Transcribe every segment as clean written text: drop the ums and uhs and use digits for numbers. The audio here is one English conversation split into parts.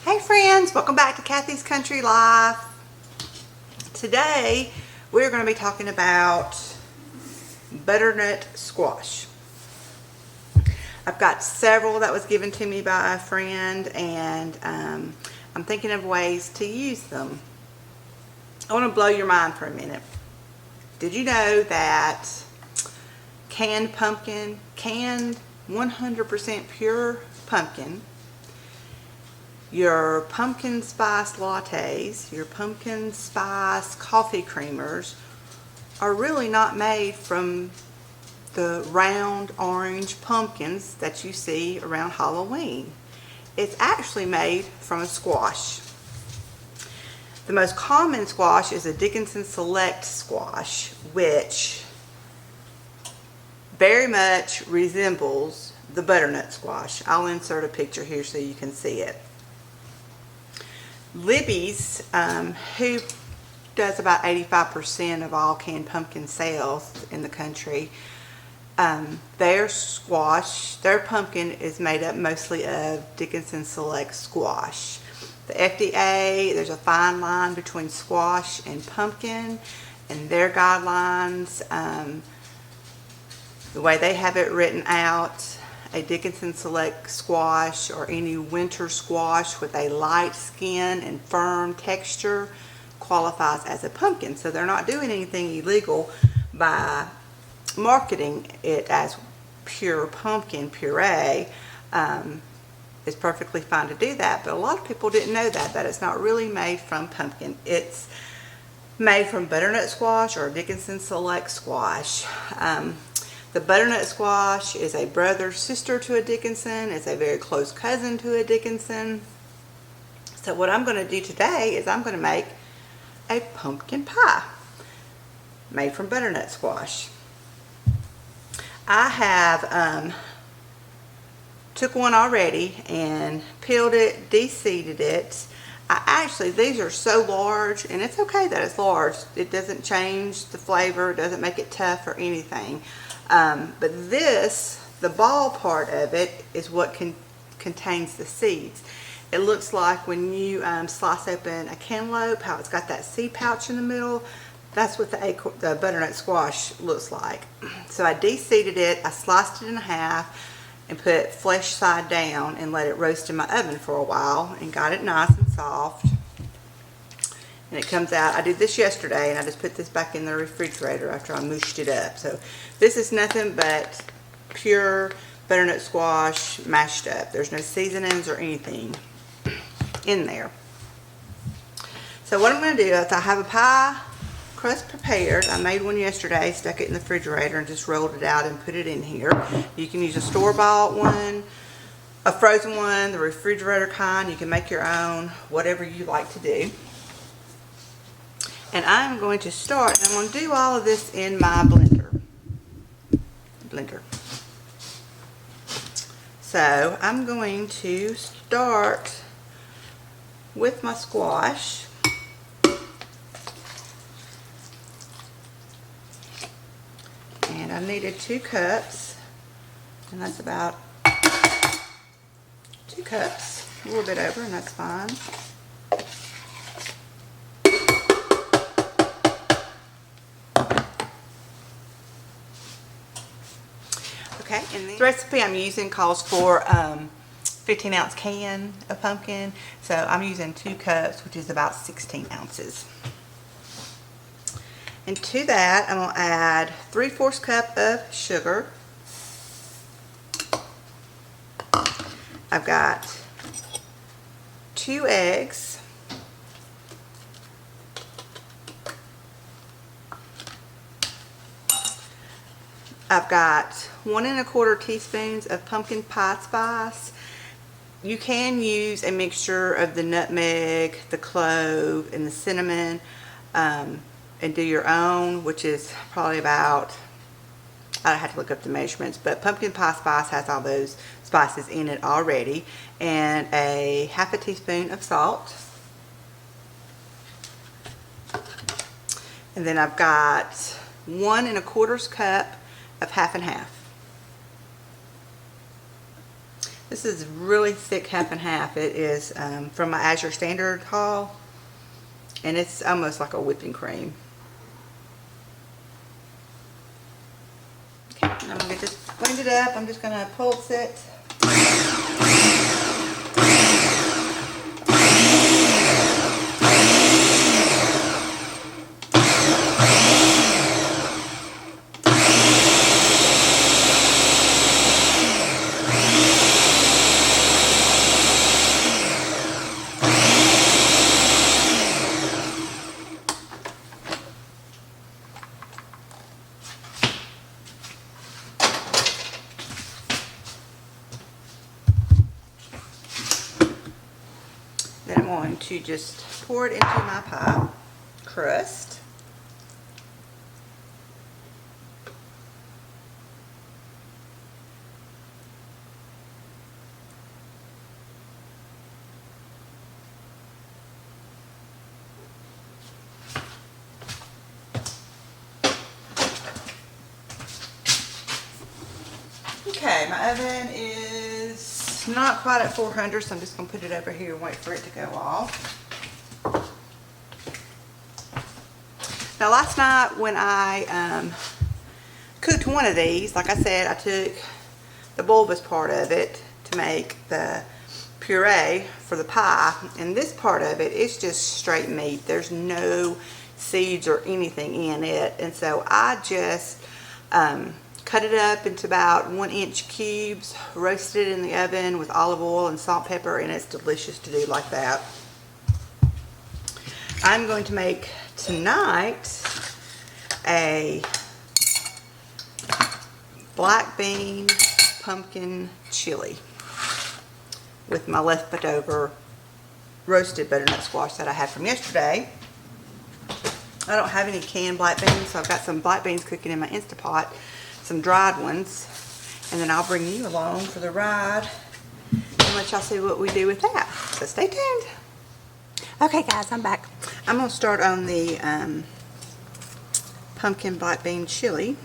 Hey friends, welcome back to Kathy's Country Life. Today we're going to be talking about butternut squash. I've got several that was given to me by a friend, and I'm thinking of ways to use them. I want to blow your mind for a minute. Did you know that canned 100% pure pumpkin, your pumpkin spice lattes, your pumpkin spice coffee creamers are really not made from the round orange pumpkins that you see around Halloween? It's actually made from a squash. The most common squash is a Dickinson Select squash, which very much resembles the butternut squash. I'll insert a picture here so you can see it. Libby's, who does about 85% of all canned pumpkin sales in the country, their pumpkin is made up mostly of Dickinson Select squash. The FDA, there's a fine line between squash and pumpkin, and their guidelines, the way they have it written out, a Dickinson Select squash or any winter squash with a light skin and firm texture qualifies as a pumpkin. So they're not doing anything illegal by marketing it as pure pumpkin puree. It's perfectly fine to do that, but a lot of people didn't know that it's not really made from pumpkin. It's made from butternut squash or Dickinson Select squash. The butternut squash is a brother, sister to a Dickinson. It's a very close cousin to a Dickinson. So what I'm going to do today is I'm going to make a pumpkin pie made from butternut squash. I have took one already and peeled it, de-seeded it. These are so large, and it's okay that it's large. It doesn't change the flavor, it doesn't make it tough or anything. But the ball part of it is what contains the seeds. It looks like when you slice open a cantaloupe, how it's got that seed pouch in the middle. That's what the butternut squash looks like. So I de-seeded it, I sliced it in half, and put it flesh side down and let it roast in my oven for a while, and got it nice and soft. And it comes out. I did this yesterday, and I just put this back in the refrigerator after I mushed it up. So this is nothing but pure butternut squash mashed up. There's no seasonings or anything in there. So what I'm going to do is I have a pie crust prepared. I made one yesterday, stuck it in the refrigerator, and just rolled it out and put it in here. You can use a store-bought one, a frozen one, the refrigerator kind. You can make your own, whatever you like to do. And I'm going to start, I'm going to do all of this in my blender. So I'm going to start with my squash. And I needed 2 cups, and that's about 2 cups, a little bit over, and that's fine. Okay, and the recipe I'm using calls for 15-ounce can of pumpkin, so I'm using 2 cups, which is about 16 ounces. And to that, I'm going to add 3/4 cup of sugar. I've got 2 eggs. I've got 1 1/4 teaspoons of pumpkin pie spice. You can use a mixture of the nutmeg, the clove, and the cinnamon, and do your own, which is probably about, I have to look up the measurements, but pumpkin pie spice has all those spices in it already, and a 1/2 teaspoon of salt. And then I've got 1 1/4 cup of half and half. This is really thick, half and half. It is from my Azure Standard haul, and it's almost like a whipping cream. Okay, I'm going to get this blended up. I'm just going to pulse it. Then I'm going to just pour it into my pie crust. Okay, my oven is not quite at 400, so I'm just going to put it over here and wait for it to go off. Now last night when I cooked one of these, like I said, I took the bulbous part of it to make the puree for the pie, and this part of it is just straight meat. There's no seeds or anything in it, and so I just cut it up into about 1-inch cubes, roasted it in the oven with olive oil and salt, pepper, and it's delicious to do like that. I'm going to make tonight a black bean pumpkin chili with my leftover roasted butternut squash that I had from yesterday. I don't have any canned black beans, so I've got some black beans cooking in my Instapot, some dried ones, and then I'll bring you along for the ride and let y'all see what we do with that. So stay tuned. Okay guys, I'm back. I'm going to start on the pumpkin black bean chili.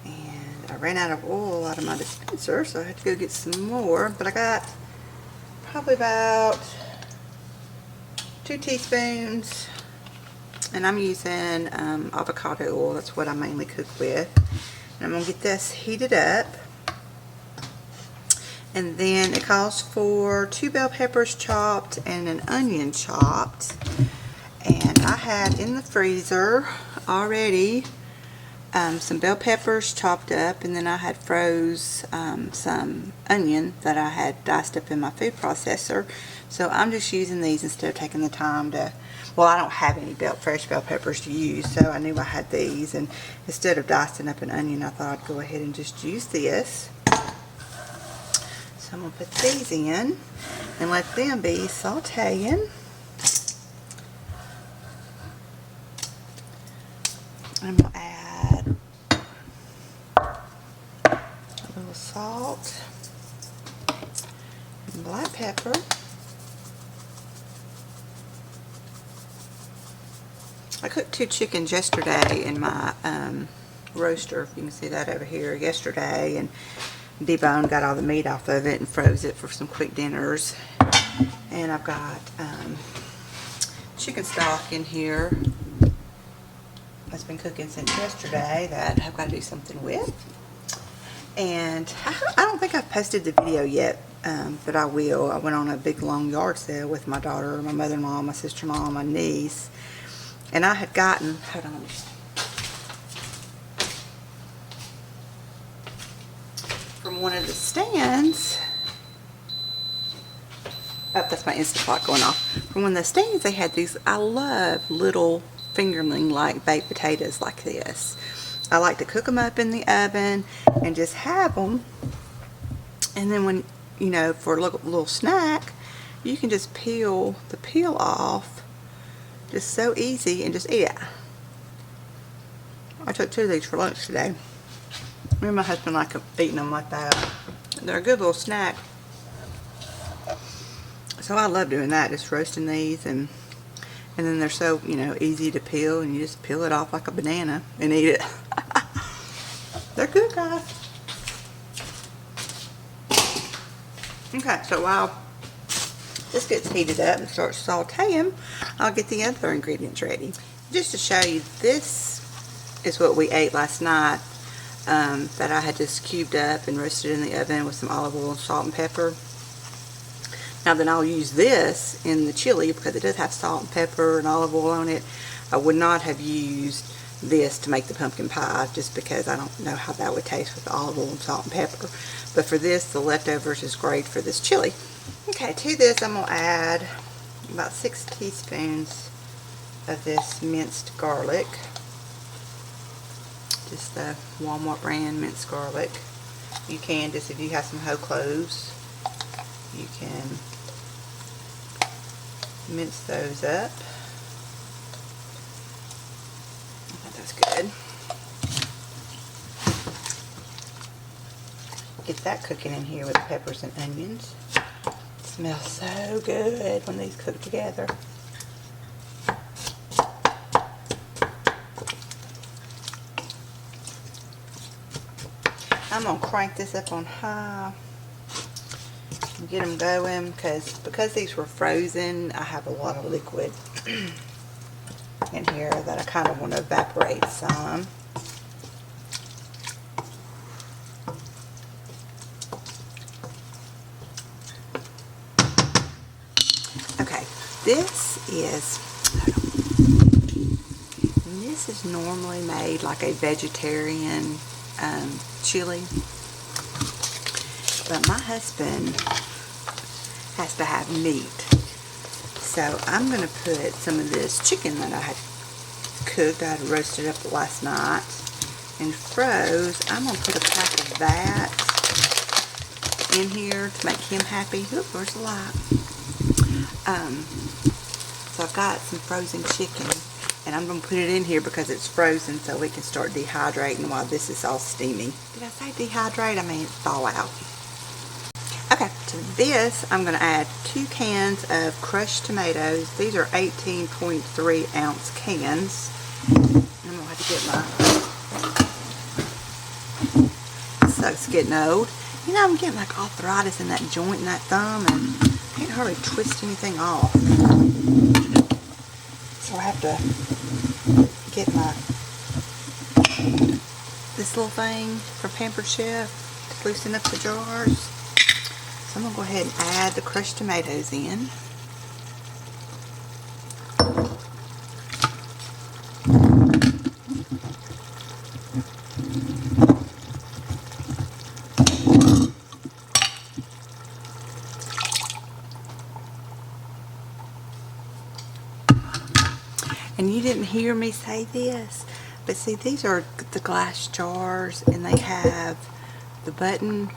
And I ran out of oil out of my dispenser, so I had to go get some more. But I got probably about 2 teaspoons. And I'm using avocado oil. That's what I mainly cook with. And I'm going to get this heated up. And then it calls for 2 bell peppers chopped and an onion chopped. And I had in the freezer already some bell peppers chopped up, and then I had froze some onion that I had diced up in my food processor. So I'm just using these instead of taking the time to, well, I don't have any fresh bell peppers to use, so I knew I had these, and instead of dicing up an onion, I thought I'd go ahead and just use this. So I'm going to put these in and let them be sauteing. I'm going to add a little salt and black pepper. I cooked 2 chickens yesterday in my roaster. You can see that over here yesterday, and deboned, got all the meat off of it and froze it for some quick dinners. And I've got chicken stock in here that's been cooking since yesterday that I've got to do something with. And I don't think I've posted the video yet, but I will. I went on a big long yard sale with my daughter, my mother-in-law, my sister-in-law, and my niece. And I had gotten, hold on, from one of the stands, oh, that's my Instapot going off. From one of the stands, they had these, I love little fingerling-like baked potatoes like this. I like to cook them up in the oven and just have them. And then when, you know, for a little snack, you can just peel the peel off. Just so easy, and just eat it. I took 2 of these for lunch today. Me and my husband like eating them like that. They're a good little snack. So I love doing that, just roasting these, and then they're so, you know, easy to peel, and you just peel it off like a banana and eat it. They're good, guys. Okay, so while this gets heated up and starts sauteing, I'll get the other ingredients ready. Just to show you, this is what we ate last night that I had just cubed up and roasted in the oven with some olive oil and salt and pepper. Now then I'll use this in the chili because it does have salt and pepper and olive oil on it. I would not have used this to make the pumpkin pie just because I don't know how that would taste with the olive oil and salt and pepper. But for this, the leftovers is great for this chili. Okay, to this I'm going to add about 6 teaspoons of this minced garlic. Just the Walmart brand minced garlic. You can just, if you have some whole cloves, you can mince those up. I think that's good. Get that cooking in here with the peppers and onions. It smells so good when these cook together. I'm going to crank this up on high and get them going because these were frozen, I have a lot of liquid in here that I kind of want to evaporate some. Okay, this is normally made like a vegetarian chili, but my husband has to have meat, so I'm going to put some of this chicken that I had cooked, I had roasted up last night and froze. I'm going to put a pack of that in here to make him happy. Oop, where's the light? So I've got some frozen chicken, and I'm going to put it in here because it's frozen so we can start dehydrating while this is all steaming. Did I say dehydrate? I mean thaw out. Okay, to this I'm going to add 2 cans of crushed tomatoes. These are 18.3 ounce cans. I'm going to have to get my... Sucks getting old. You know, I'm getting like arthritis in that joint and that thumb, and I can't hardly twist anything off. So I have to get this little thing from Pampered Chef to loosen up the jars. So I'm going to go ahead and add the crushed tomatoes in. And you didn't hear me say this, but see, these are the glass jars, and they have the button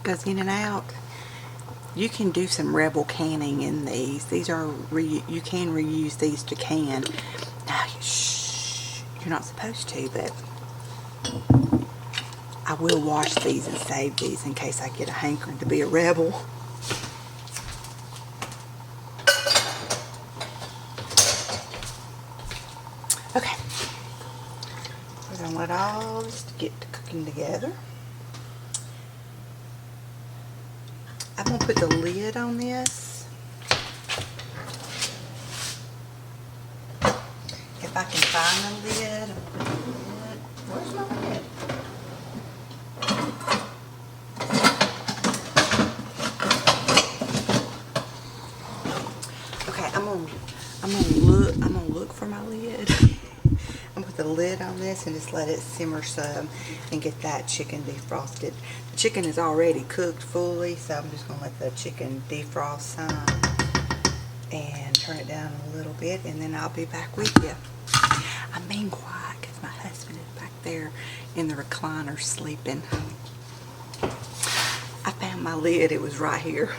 goes in and out. You can do some Rebel canning in these. These are you can reuse these to can. Now, you're not supposed to, but I will wash these and save these in case I get a hankering to be a Rebel. Okay, we're going to let all this get to cooking together. I'm going to put the lid on this. If I can find the lid, I'll put the lid. Where's my lid? Okay, I'm gonna look for my lid. I'm going to put the lid on this and just let it simmer some and get that chicken defrosted. The chicken is already cooked fully, so I'm just going to let the chicken defrost some and turn it down a little bit, and then I'll be back with you. I'm being quiet because my husband is back there in the recliner sleeping. I found my lid. It was right here.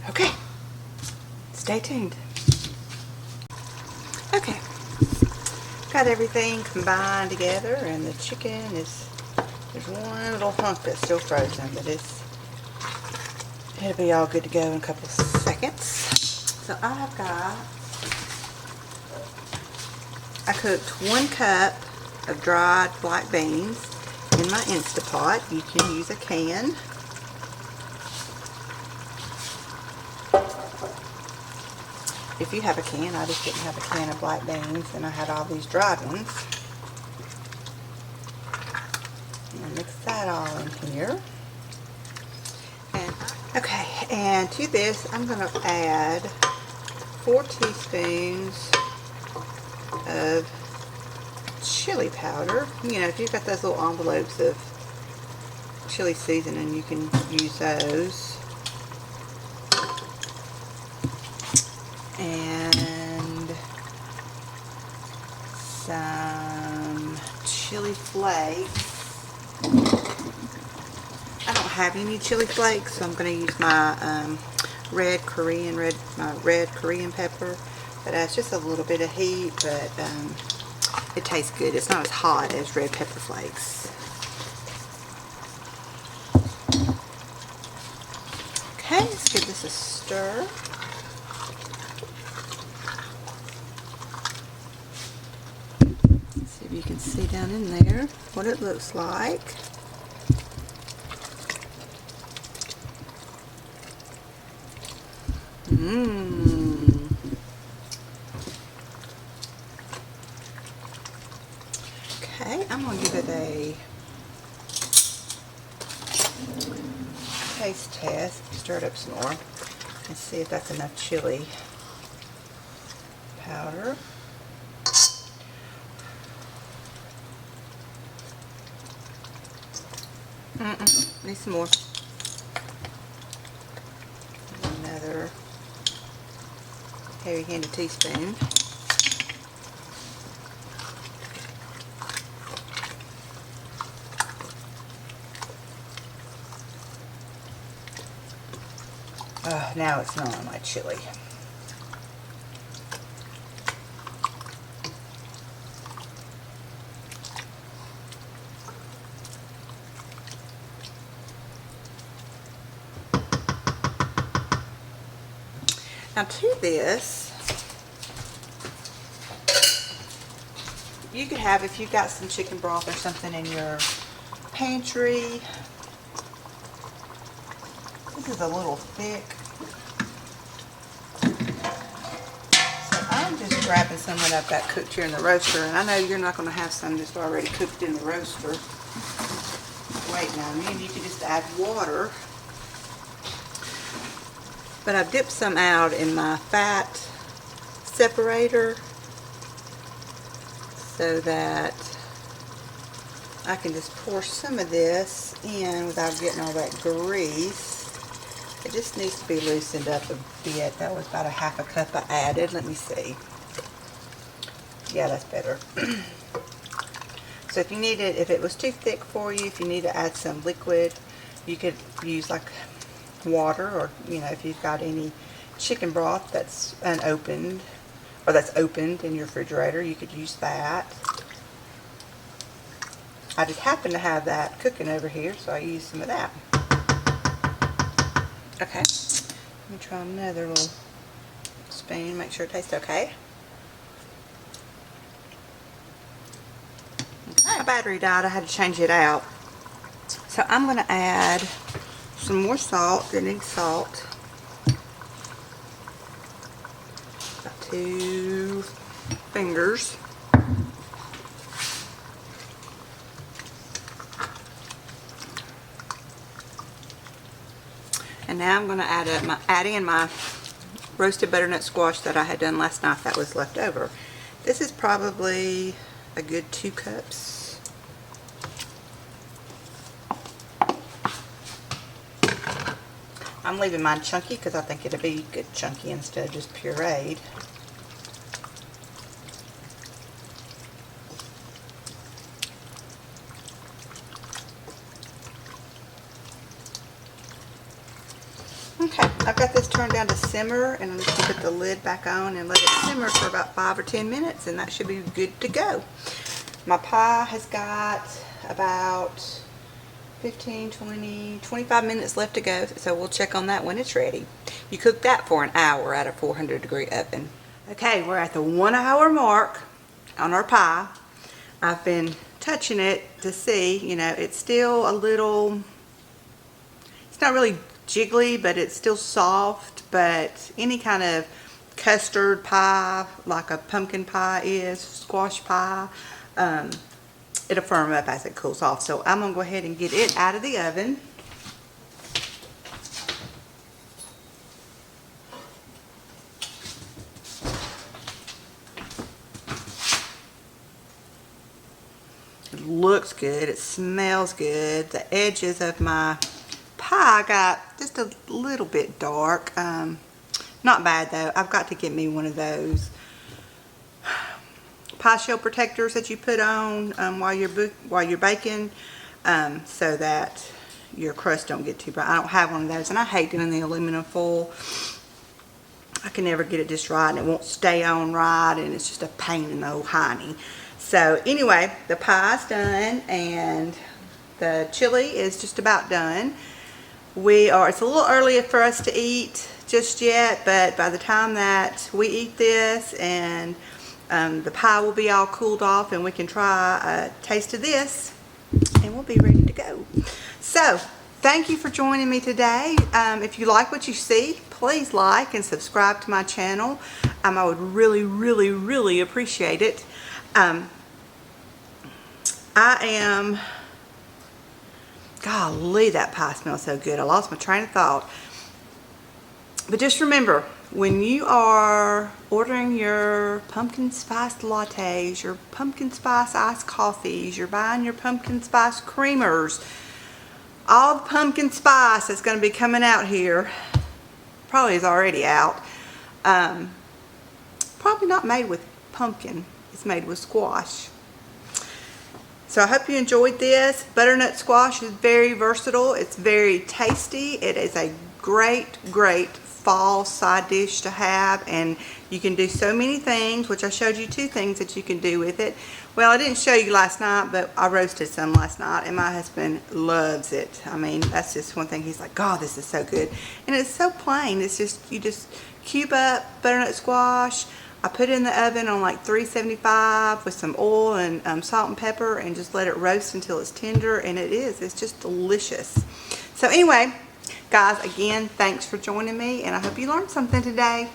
Okay. Stay tuned. Okay, got everything combined together, and the chicken is, there's one little hunk that's still frozen, but it'll be all good to go in a couple of seconds. So I cooked 1 cup of dried black beans in my Instapot. You can use a can. If you have a can, I just didn't have a can of black beans, and I had all these dried ones. And mix that all in here. And, okay, and to this, I'm going to add 4 teaspoons of chili powder. You know, if you've got those little envelopes of chili seasoning, you can use those. And some chili flakes. I don't have any chili flakes, so I'm going to use my red Korean pepper. That adds just a little bit of heat, but it tastes good. It's not as hot as red pepper flakes. Okay, let's give this a stir. See if you can see down in there what it looks like. Okay, I'm going to give it a taste test. Stir it up some more and see if that's enough chili powder. Need some more. Another heavy-handed teaspoon. Now it's not on my chili. Now to this, you could have, if you've got some chicken broth or something in your pantry. This is a little thick. So I'm just grabbing some that I've got cooked here in the roaster. And I know you're not going to have some that's already cooked in the roaster. Waiting on me. And you can just add water. But I've dipped some out in my fat separator so that I can just pour some of this in without getting all that grease. It just needs to be loosened up a bit. That was about a half a cup I added. Let me see. Yeah, that's better. So if you need it, if it was too thick for you, if you need to add some liquid, you could use like water, or if you've got any chicken broth that's unopened or that's opened in your refrigerator, you could use that. I just happen to have that cooking over here, so I use some of that. Okay, let me try another little spoon, make sure it tastes okay. My battery died, I had to change it out. So I'm going to add some more salt. It needs salt. About 2 fingers. And now I'm going to add in my roasted butternut squash that I had done last night that was left over. This is probably a good 2 cups. I'm leaving mine chunky because I think it'll be good chunky instead of just pureed. Okay, I've got this turned down to simmer, and I'm just going to put the lid back on and let it simmer for about 5 or 10 minutes, and that should be good to go. My pie has got about 15, 20, 25 minutes left to go, so we'll check on that when it's ready. You cook that for an hour at a 400-degree oven. Okay, we're at the 1 hour mark on our pie. I've been touching it to see, you know, it's still a little, it's not really jiggly, but it's still soft. But any kind of custard pie, like a pumpkin pie is, squash pie, it'll firm up as it cools off. So I'm gonna go ahead and get it out of the oven. It looks good, it smells good. The edges of my pie got just a little bit dark. Not bad though. I've got to get me one of those pie shell protectors that you put on while you're baking, so that your crust don't get too bright. I don't have one of those, and I hate doing the aluminum foil. I can never get it just right, and it won't stay on right, and it's just a pain in the old hiney. So anyway, the pie's done, and the chili is just about done. It's a little early for us to eat just yet, but by the time that we eat this and the pie will be all cooled off and we can try a taste of this, and we'll be ready to go. So thank you for joining me today. If you like what you see, please like and subscribe to my channel. I would really, really, really appreciate it. Golly, that pie smells so good. I lost my train of thought. But just remember, when you are ordering your pumpkin spice lattes, your pumpkin spice iced coffees, you're buying your pumpkin spice creamers, all the pumpkin spice that's going to be coming out here, probably is already out, probably not made with pumpkin. It's made with squash. So I hope you enjoyed this. Butternut squash is very versatile. It's very tasty. It is a great, great fall side dish to have, and you can do so many things, which I showed you 2 things that you can do with it. Well, I didn't show you last night, but I roasted some last night, and my husband loves it. I mean, that's just one thing. He's like, God, this is so good. And it's so plain. It's just, you just cube up butternut squash. I put it in the oven on like 375 with some oil and salt and pepper, and just let it roast until it's tender, and it's just delicious. So anyway, guys, again, thanks for joining me, and I hope you learned something today.